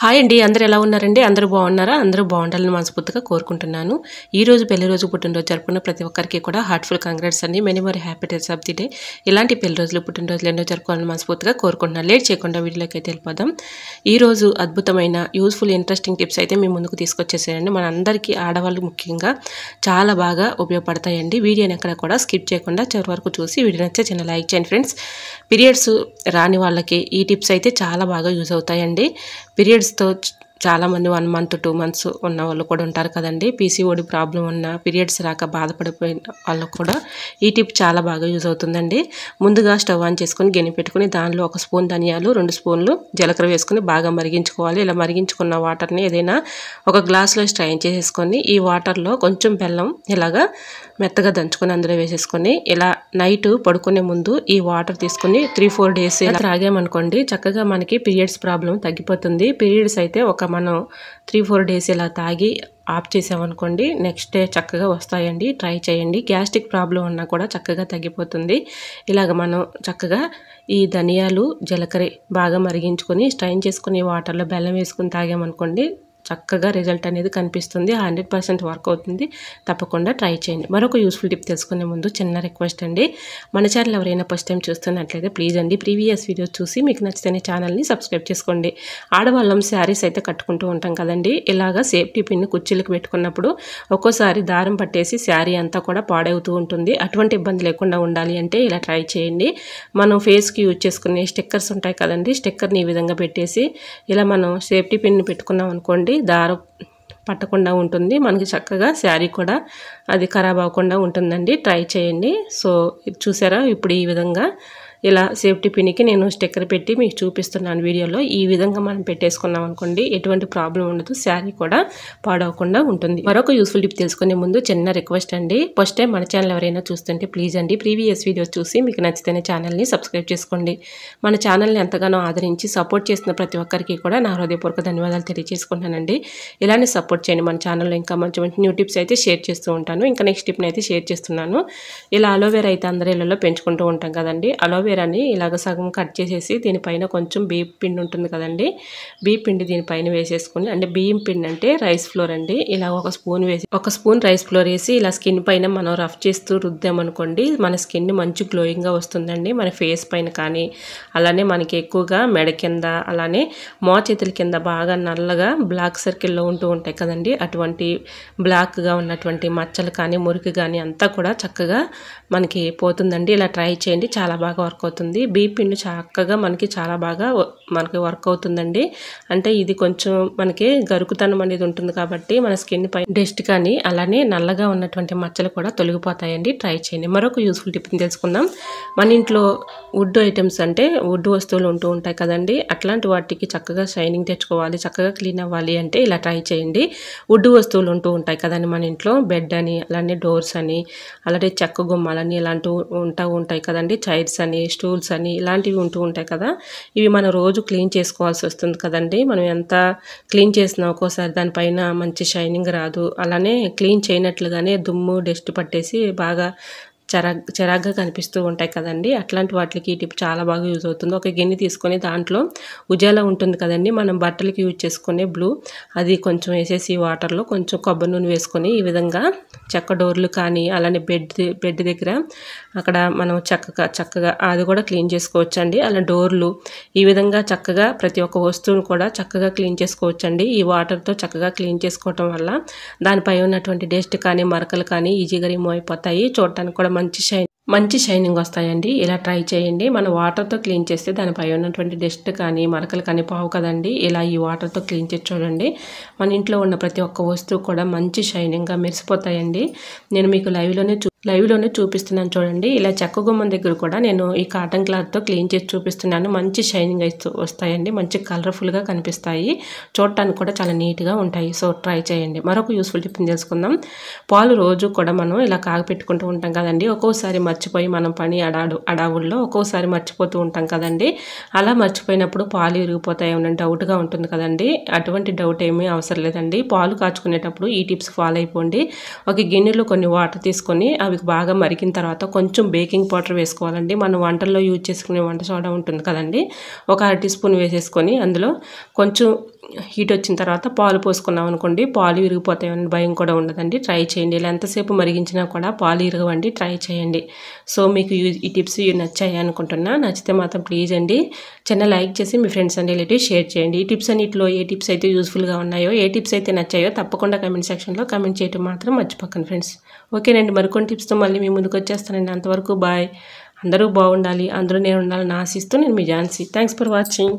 Hi అండి, అందరూ ఎలా ఉన్నారండి? అందరూ బాగున్నారా? అందరూ బాగుండాలని మనస్ఫూర్తిగా కోరుకుంటున్నాను. ఈ రోజు పెళ్లి రోజు పుట్టినరోజు జరుపుకున్న ప్రతి ఒక్కరికి కూడా హార్ట్ఫుల్ కంగ్రాట్స్ అండి. Many more happy days of the day. ఇలాంటి పెళ్లి రోజులు పుట్టినరోజులు ఎన్నో జరుపుకోవాలని మనస్ఫూర్తిగా కోరుకుంటున్నాను. లేట్ చేయకుండా వీడియోలోకి అయితే వెళ్ళిపోదాం. ఈ రోజు అద్భుతమైన యూస్ఫుల్ ఇంట్రెస్టింగ్ టిప్స్ అయితే మీ ముందుకు తీసుకొచ్చేసాయండి. మన అందరికీ ఆడవాళ్ళు ముఖ్యంగా చాలా బాగా ఉపయోగపడతాయండి. వీడియోని ఎక్కడ కూడా స్కిప్ చేయకుండా చివరి వరకు చూసి వీడియో నచ్చితే చిన్న లైక్ చేయండి ఫ్రెండ్స్. పీరియడ్స్ రాని వాళ్ళకి ఈ టిప్స్ అయితే చాలా బాగా యూజ్ అవుతాయండి. పీరియడ్స్తో చాలామంది 1 month 2 months ఉన్న వాళ్ళు కూడా ఉంటారు కదండి. పీసీఓడి ప్రాబ్లం ఉన్న పీరియడ్స్ రాక బాధపడిపోయిన వాళ్ళకు కూడా ఈ టిప్ చాలా బాగా యూజ్ అవుతుందండి. ముందుగా స్టవ్ ఆన్ చేసుకొని గిన్నె పెట్టుకుని దానిలో 1 స్పూన్ ధనియాలు, 2 స్పూన్లు జీలకర్ర వేసుకుని బాగా మరిగించుకోవాలి. ఇలా మరిగించుకున్న వాటర్ని ఏదైనా ఒక గ్లాస్లో స్ట్రైన్ చేసేసుకొని ఈ వాటర్లో కొంచెం బెల్లం ఇలాగా మెత్తగా దంచుకొని అందులో వేసేసుకొని ఇలా నైట్ పడుకునే ముందు ఈ వాటర్ తీసుకుని 3-4 days ఇలా త్రాగామనుకోండి, చక్కగా మనకి పీరియడ్స్ ప్రాబ్లం తగ్గిపోతుంది. పీరియడ్స్ అయితే మనం 3-4 days ఇలా తాగి ఆఫ్ చేసామనుకోండి, నెక్స్ట్ డే చక్కగా వస్తాయండి. ట్రై చేయండి. గ్యాస్ట్రిక్ ప్రాబ్లం ఉన్నా కూడా చక్కగా తగ్గిపోతుంది. ఇలాగ మనం చక్కగా ఈ ధనియాలు, జీలకర్ర బాగా మరిగించుకొని స్ట్రైన్ చేసుకుని వాటర్లో బెల్లం వేసుకుని తాగామనుకోండి, చక్కగా రిజల్ట్ అనేది కనిపిస్తుంది. 100% వర్క్ అవుతుంది. తప్పకుండా ట్రై చేయండి. మరొక యూస్ఫుల్ టిప్ తెలుసుకునే ముందు చిన్న రిక్వెస్ట్ అండి, మన ఛానల్ ఎవరైనా ఫస్ట్ టైం చూస్తున్నట్లయితే ప్లీజ్ అండి ప్రీవియస్ వీడియోస్ చూసి మీకు నచ్చితేనే ఛానల్ని సబ్స్క్రైబ్ చేసుకోండి. ఆడవాళ్ళం శారీస్ అయితే కట్టుకుంటూ ఉంటాం కదండి. ఇలాగా సేఫ్టీ పిన్ కుర్చీలకు పెట్టుకున్నప్పుడు ఒక్కోసారి దారం పట్టేసి శారీ అంతా కూడా పాడవుతూ ఉంటుంది. అటువంటి ఇబ్బంది లేకుండా ఉండాలి అంటే ఇలా ట్రై చేయండి. మనం ఫేస్కి యూజ్ చేసుకునే స్టిక్కర్స్ ఉంటాయి కదండి, స్టిక్కర్ని ఈ విధంగా పెట్టేసి ఇలా మనం సేఫ్టీ పిన్ పెట్టుకున్నాం అనుకోండి, దారం పట్టకుండా ఉంటుంది. మనకి చక్కగా శారీ కూడా అది ఖరాబ్ అవ్వకుండా ఉంటుందండి. ట్రై చేయండి. సో చూసారా, ఇప్పుడు ఈ విధంగా ఇలా సేఫ్టీ పిన్కి నేను స్టిక్కర్ పెట్టి మీకు చూపిస్తున్నాను వీడియోలో. ఈ విధంగా మనం పెట్టేసుకున్నాం అనుకోండి, ఎటువంటి ప్రాబ్లం ఉండదు. శారీ కూడా పాడవకుండా ఉంటుంది. మరొక యూస్ఫుల్ టిప్ తెలుసుకునే ముందు చిన్న రిక్వెస్ట్ అండి, ఫస్ట్ టైం మన ఛానల్ ఎవరైనా చూస్తుంటే ప్లీజ్ అండి ప్రీవియస్ వీడియోస్ చూసి మీకు నచ్చితేనే ఛానల్ని సబ్స్క్రైబ్ చేసుకోండి. మన ఛానల్ని ఎంతగానో ఆదరించి సపోర్ట్ చేసిన ప్రతి ఒక్కరికి కూడా నా హృదయపూర్వక ధన్యవాదాలు తెలియజేసుకుంటానండి. ఇలానే సపోర్ట్ చేయండి. మన ఛానల్లో ఇంకా మంచి మంచి న్యూ టిప్స్ అయితే షేర్ చేస్తూ ఉంటాను. ఇంకా నెక్స్ట్ టిప్ని అయితే షేర్ చేస్తున్నాను. ఇలా అలోవేరా అయితే అందరి ఇళ్లలో పెంచుకుంటూ ఉంటాం కదండి. అలోవేరాని ఇలాగ సగం కట్ చేసేసి దీనిపైన కొంచెం బియ్యం పిండి ఉంటుంది కదండి, బియ్యం పిండి దీనిపైన వేసేసుకుని, అంటే బియ్యం పిండి అంటే రైస్ ఫ్లోర్ అండి, ఇలా 1 స్పూన్ వేసి 1 స్పూన్ రైస్ ఫ్లోర్ వేసి ఇలా స్కిన్ పైన మనం రఫ్ చేస్తూ రుద్దామనుకోండి, మన స్కిన్ మంచి గ్లోయింగ్గా వస్తుందండి. మన ఫేస్ పైన కానీ, అలానే మనకి ఎక్కువగా మెడ కింద, అలానే మోచేతుల కింద బాగా నల్లగా బ్లాక్ సర్కిల్లో ఉంటూ ఉంటాయి కదండి, అటువంటి బ్లాక్గా ఉన్నటువంటి మచ్చలు కానీ మురికి కానీ అంతా కూడా చక్కగా మనకి పోతుందండి. ఇలా ట్రై చేయండి, చాలా బాగా వర్క్ అవుతుంది. బియ్యం పిండి చక్కగా మనకి చాలా బాగా వర్క్ అవుతుందండి. అంటే ఇది కొంచెం మనకి గరుకుతనం అనేది ఉంటుంది కాబట్టి మన స్కిన్ పై డస్ట్ కానీ అలానే నల్లగా ఉన్నటువంటి మచ్చలు కూడా తొలగిపోతాయండి. ట్రై చేయండి. మరొక యూస్ఫుల్ టిప్ని తెలుసుకుందాం. మన ఇంట్లో వుడ్ ఐటమ్స్ అంటే వుడ్ వస్తువులు ఉంటూ ఉంటాయి కదండి, అట్లాంటి వాటికి చక్కగా షైనింగ్ తెచ్చుకోవాలి, చక్కగా క్లీన్ అవ్వాలి అంటే ఇలా ట్రై చేయండి. వుడ్ వస్తువులు ఉంటూ ఉంటాయి కదండి మన ఇంట్లో, బెడ్ అని, అలానే డోర్స్ అని, అలాగే చెక్క గుమ్మాలని ఇలాంటివి ఉంటాయి కదండి, చైర్స్ అని, స్టూల్స్ అని ఇలాంటివి ఉంటూ ఉంటాయి కదా. ఇవి మనం రోజు క్లీన్ చేసుకోవాల్సి వస్తుంది కదండి. మనం ఎంత క్లీన్ చేసినా ఒక్కోసారి దానిపైన మంచి షైనింగ్ రాదు. అలానే క్లీన్ చేయనట్లుగానే దుమ్ము డస్ట్ పట్టేసి బాగా చెరాగ్గా కనిపిస్తూ ఉంటాయి కదండి. అట్లాంటి వాటికి ఈ టిప్ చాలా బాగా యూజ్ అవుతుంది. ఒక గిన్నె తీసుకొని దాంట్లో ఉజాలా ఉంటుంది కదండి, మనం బట్టలకి యూజ్ చేసుకునే బ్లూ, అది కొంచెం వేసేసి వాటర్లో కొంచెం కొబ్బరి నూనె వేసుకొని ఈ విధంగా చెక్క డోర్లు కానీ, అలానే బెడ్ దగ్గర అక్కడ మనం చక్కగా అది కూడా క్లీన్ చేసుకోవచ్చండి. అలా డోర్లు ఈ విధంగా చక్కగా ప్రతి ఒక్క వస్తువును కూడా చక్కగా క్లీన్ చేసుకోవచ్చండి. ఈ వాటర్తో చక్కగా క్లీన్ చేసుకోవటం వల్ల దానిపై ఉన్నటువంటి డస్ట్ కానీ మరకలు కానీ ఈజీగా రిమూవ్ అయిపోతాయి. చూడటానికి కూడా మంచి షైనింగ్ వస్తాయండి. ఇలా ట్రై చేయండి. మనం వాటర్తో క్లీన్ చేస్తే దానిపై ఉన్నటువంటి డస్ట్ కానీ మరకలు కానీ పోవు కదండి. ఇలా ఈ వాటర్తో క్లీన్ చేసి చూడండి, మన ఇంట్లో ఉన్న ప్రతి ఒక్క వస్తువు కూడా మంచి షైనింగ్గా మెరిసిపోతాయండి. నేను మీకు లైవ్లోనే చూపిస్తున్నాను చూడండి. ఇలా చెక్క గుమ్మం దగ్గర కూడా నేను ఈ కాటన్ క్లాత్తో క్లీన్ చేసి చూపిస్తున్నాను. మంచి షైనింగ్ వస్తాయండి, మంచి కలర్ఫుల్గా కనిపిస్తాయి, చూడటానికి కూడా చాలా నీట్గా ఉంటాయి. సో ట్రై చేయండి. మరొక యూస్ఫుల్ టిప్ని తెలుసుకుందాం. పాలు రోజు కూడా మనం ఇలా కాగపెట్టుకుంటూ ఉంటాం కదండి. ఒక్కోసారి మర్చిపోయి మనం పని అడావుల్లో ఒక్కోసారి మర్చిపోతూ ఉంటాం కదండి. అలా మర్చిపోయినప్పుడు పాలు విరిగిపోతాయి అనే డౌట్గా ఉంటుంది కదండి. అటువంటి డౌట్ ఏమీ అవసరం లేదండి. పాలు కాచుకునేటప్పుడు ఈ టిప్స్ ఫాలో అయిపోండి. ఒక గిన్నెలో కొన్ని వాటర్ తీసుకొని అవి బాగా మరిగిన తర్వాత కొంచెం బేకింగ్ పౌడర్ వేసుకోవాలండి. మనం వంటల్లో యూజ్ చేసుకునే వంట సోడా ఉంటుంది కదండి, ఒక 1/2 టీ స్పూన్ వేసేసుకొని అందులో కొంచెం హీట్ వచ్చిన తర్వాత పాలు పోసుకున్నాం అనుకోండి, పాలు విరిగిపోతాయని భయం కూడా ఉండదండి. ట్రై చేయండి. ఇలా ఎంతసేపు మరిగించినా కూడా పాలు విరగవండి. ట్రై చేయండి. సో మీకు ఈ టిప్స్ నచ్చాయి అనుకుంటున్నా. నచ్చితే మాత్రం ప్లీజ్ అండి చిన్న లైక్ చేసి మీ ఫ్రెండ్స్ అండ్ రిలేటివ్స్ షేర్ చేయండి. ఈ టిప్స్ అన్నిటిలో ఏ టిప్స్ అయితే యూస్ఫుల్గా ఉన్నాయో, ఏ టిప్స్ అయితే నచ్చాయో తప్పకుండా కమెంట్ సెక్షన్లో కమెంట్ చేయడం మాత్రం మర్చిపోకండి ఫ్రెండ్స్. ఓకేనండి, మరికొన్ని టిప్స్తో మళ్ళీ మీ ముందుకు వచ్చేస్తానండి. అంతవరకు బాయ్. అందరూ బాగుండాలి, అందరూ నేను ఉండాలని ఆశిస్తూ నేను మీ ఝాన్సీ. Thanks for watching.